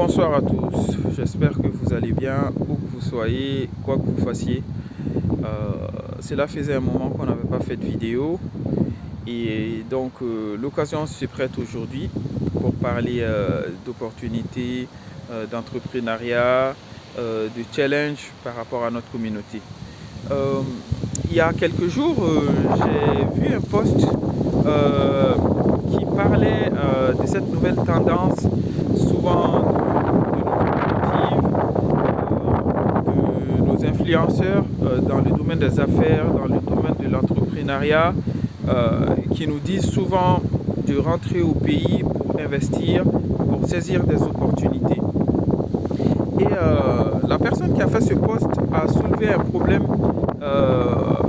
Bonsoir à tous, j'espère que vous allez bien, où que vous soyez, quoi que vous fassiez. Cela faisait un moment qu'on n'avait pas fait de vidéo et donc l'occasion se prête aujourd'hui pour parler d'opportunités, d'entrepreneuriat, de challenge par rapport à notre communauté. Euh, il y a quelques jours, j'ai vu un post euh, qui parlait de cette nouvelle tendance, souvent de nos influenceurs dans le domaine des affaires, dans le domaine de l'entrepreneuriat, qui nous disent souvent de rentrer au pays pour investir, pour saisir des opportunités. Et la personne qui a fait ce post a soulevé un problème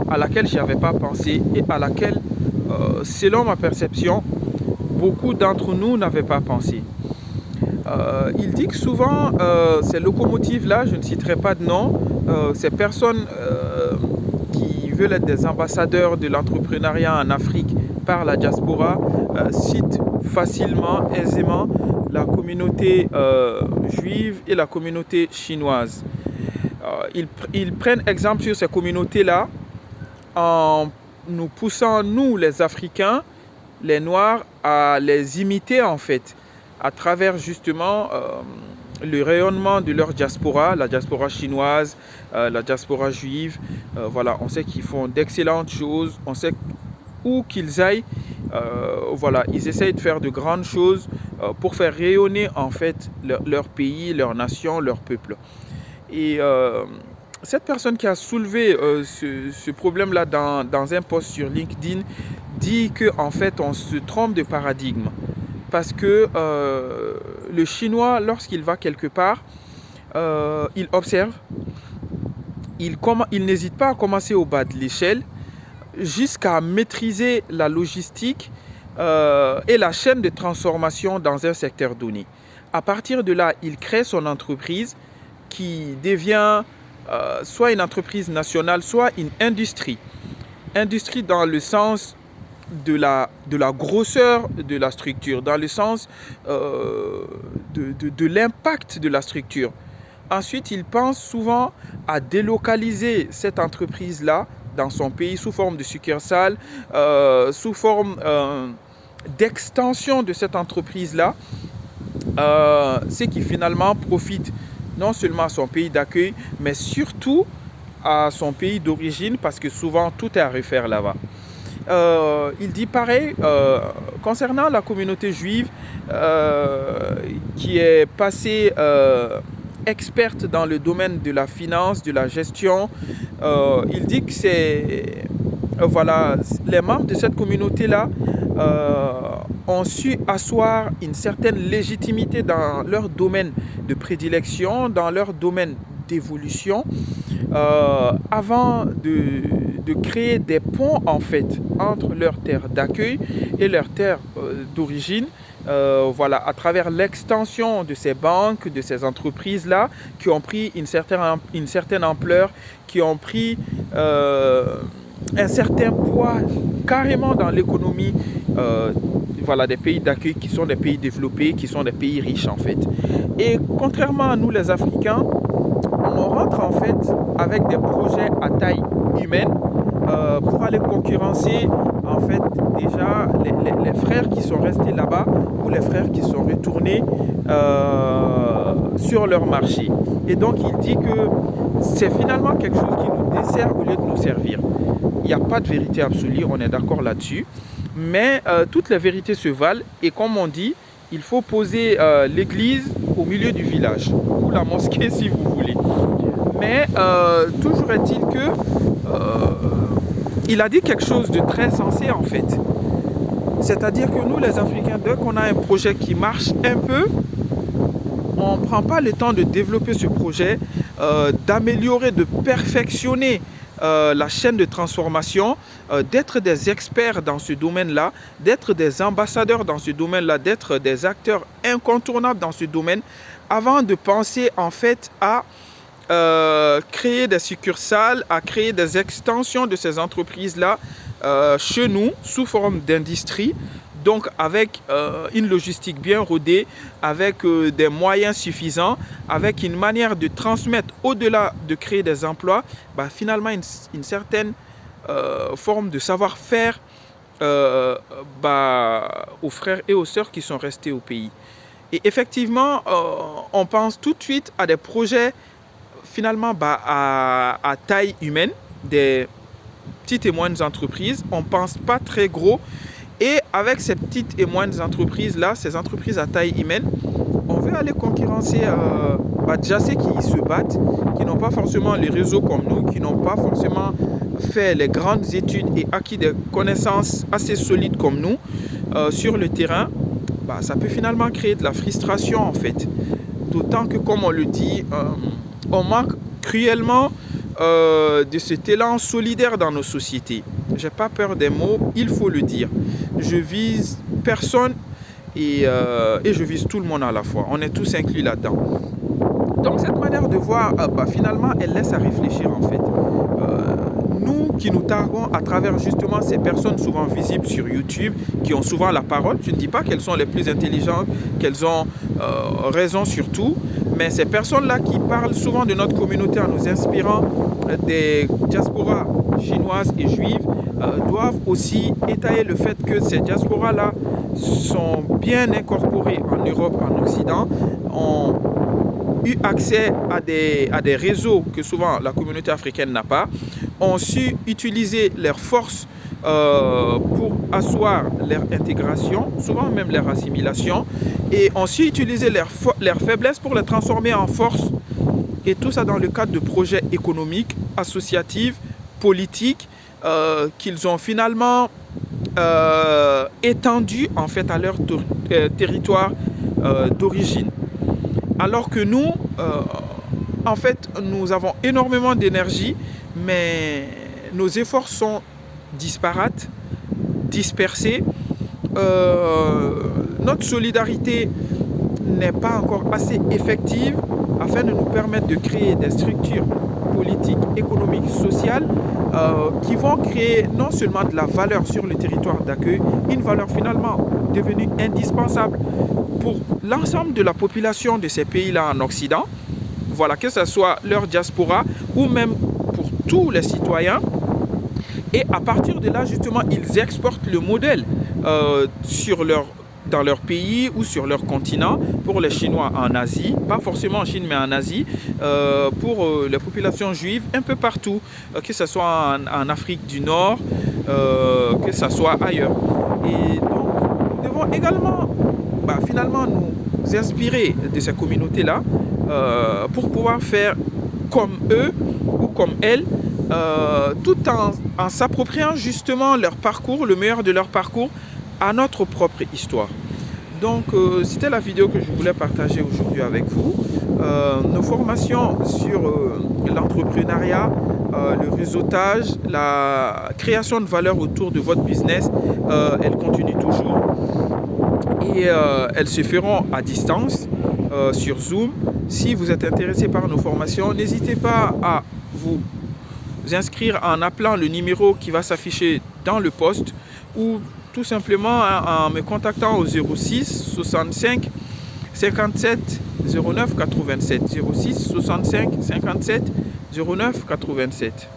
à laquelle je n'avais pas pensé et à laquelle, selon ma perception, beaucoup d'entre nous n'avaient pas pensé. Il dit que souvent, ces locomotives-là, je ne citerai pas de nom, ces personnes qui veulent être des ambassadeurs de l'entrepreneuriat en Afrique par la diaspora, citent facilement, aisément la communauté juive et la communauté chinoise. Ils prennent exemple sur ces communautés-là en nous poussant, nous les Africains, les Noirs, à les imiter en fait, à travers justement le rayonnement de leur diaspora, la diaspora chinoise, la diaspora juive. Voilà, on sait qu'ils font d'excellentes choses, on sait où qu'ils aillent, voilà, ils essayent de faire de grandes choses pour faire rayonner en fait leur pays, leur nation, leur peuple. Et cette personne qui a soulevé ce problème-là dans un post sur LinkedIn dit que en fait on se trompe de paradigme parce que le chinois lorsqu'il va quelque part il observe, il n'hésite pas à commencer au bas de l'échelle jusqu'à maîtriser la logistique et la chaîne de transformation dans un secteur donné. À partir de là, il crée son entreprise qui devient soit une entreprise nationale, soit une industrie. Industrie dans le sens de la grosseur de la structure, dans le sens de l'impact de la structure. Ensuite, il pense souvent à délocaliser cette entreprise-là dans son pays sous forme de succursale, sous forme d'extension de cette entreprise-là, ce qui finalement profite non seulement à son pays d'accueil, mais surtout à son pays d'origine, parce que souvent tout est à refaire là-bas. Il dit pareil concernant la communauté juive qui est passée experte dans le domaine de la finance, de la gestion. Il dit que c'est voilà, les membres de cette communauté-là ont su asseoir une certaine légitimité dans leur domaine de prédilection, dans leur domaine d'évolution, avant de créer des ponts en fait entre leur terre d'accueil et leur terre d'origine. Voilà, à travers l'extension de ces banques, de ces entreprises-là, qui ont pris une certaine ampleur, qui ont pris un certain poids carrément dans l'économie voilà, des pays d'accueil qui sont des pays développés, qui sont des pays riches en fait. Et contrairement à nous les Africains, on rentre en fait avec des projets à taille humaine pour aller concurrencer en fait déjà les frères qui sont restés là-bas ou les frères qui sont retournés sur leur marché. Et donc il dit que c'est finalement quelque chose qui nous dessert au lieu de nous servir. Il n'y a pas de vérité absolue, on est d'accord là-dessus, mais toutes les vérités se valent et comme on dit, il faut poser l'église au milieu du village ou la mosquée si vous voulez. Mais toujours est-il que il a dit quelque chose de très sensé en fait. C'est-à-dire que nous les Africains, dès qu'on a un projet qui marche un peu, on ne prend pas le temps de développer ce projet, d'améliorer, de perfectionner la chaîne de transformation, d'être des experts dans ce domaine-là, d'être des ambassadeurs dans ce domaine-là, d'être des acteurs incontournables dans ce domaine, avant de penser en fait à créer des succursales, à créer des extensions de ces entreprises-là chez nous, sous forme d'industrie, Donc avec une logistique bien rodée, avec des moyens suffisants, avec une manière de transmettre au-delà de créer des emplois, finalement une certaine forme de savoir-faire aux frères et aux sœurs qui sont restés au pays. Et effectivement, on pense tout de suite à des projets finalement à taille humaine, des petites et moyennes entreprises. On ne pense pas très gros. Et avec ces petites et moyennes entreprises-là, ces entreprises à taille humaine, on veut aller concurrencer déjà ceux qui se battent, qui n'ont pas forcément les réseaux comme nous, qui n'ont pas forcément fait les grandes études et acquis des connaissances assez solides comme nous sur le terrain. Ça peut finalement créer de la frustration en fait. D'autant que, comme on le dit, on manque cruellement de cet élan solidaire dans nos sociétés. J'ai pas peur des mots, il faut le dire. Je vise personne et je vise tout le monde à la fois. On est tous inclus là-dedans. Donc cette manière de voir, finalement, elle laisse à réfléchir en fait. Nous qui nous targuons à travers justement ces personnes souvent visibles sur YouTube, qui ont souvent la parole, je ne dis pas qu'elles sont les plus intelligentes, qu'elles ont raison sur tout, mais ces personnes-là qui parlent souvent de notre communauté en nous inspirant des diasporas chinoises et juives doivent aussi étayer le fait que ces diasporas-là sont bien incorporées en Europe, en Occident, ont eu accès à des réseaux que souvent la communauté africaine n'a pas, ont su utiliser leurs forces pour asseoir leur intégration, souvent même leur assimilation, et ont su utiliser leurs faiblesses pour les transformer en force, et tout ça dans le cadre de projets économiques, associatifs, politiques, qu'ils ont finalement étendus en fait à leur territoire d'origine. Alors que nous, en fait, nous avons énormément d'énergie, mais nos efforts sont disparates, dispersés. Notre solidarité n'est pas encore assez effective afin de nous permettre de créer des structures politiques, économiques, sociales qui vont créer non seulement de la valeur sur le territoire d'accueil, une valeur finalement devenue indispensable pour l'ensemble de la population de ces pays-là en Occident, voilà, que ce soit leur diaspora ou même pour tous les citoyens. Et à partir de là, justement, ils exportent le modèle dans leur pays ou sur leur continent, pour les Chinois en Asie, pas forcément en Chine mais en Asie, pour les populations juives un peu partout, que ce soit en Afrique du Nord, que ce soit ailleurs. Et donc, nous devons également finalement nous inspirer de ces communautés-là pour pouvoir faire comme eux ou comme elles, tout en s'appropriant justement leur parcours, le meilleur de leur parcours, à notre propre histoire. Donc c'était la vidéo que je voulais partager aujourd'hui avec vous. Nos formations sur l'entrepreneuriat, le réseautage, la création de valeur autour de votre business, elles continuent toujours. Et elles se feront à distance sur Zoom. Si vous êtes intéressé par nos formations, n'hésitez pas à vous inscrire en appelant le numéro qui va s'afficher dans le post ou tout simplement en me contactant au 06 65 57 09 87 06 65 57 09 87.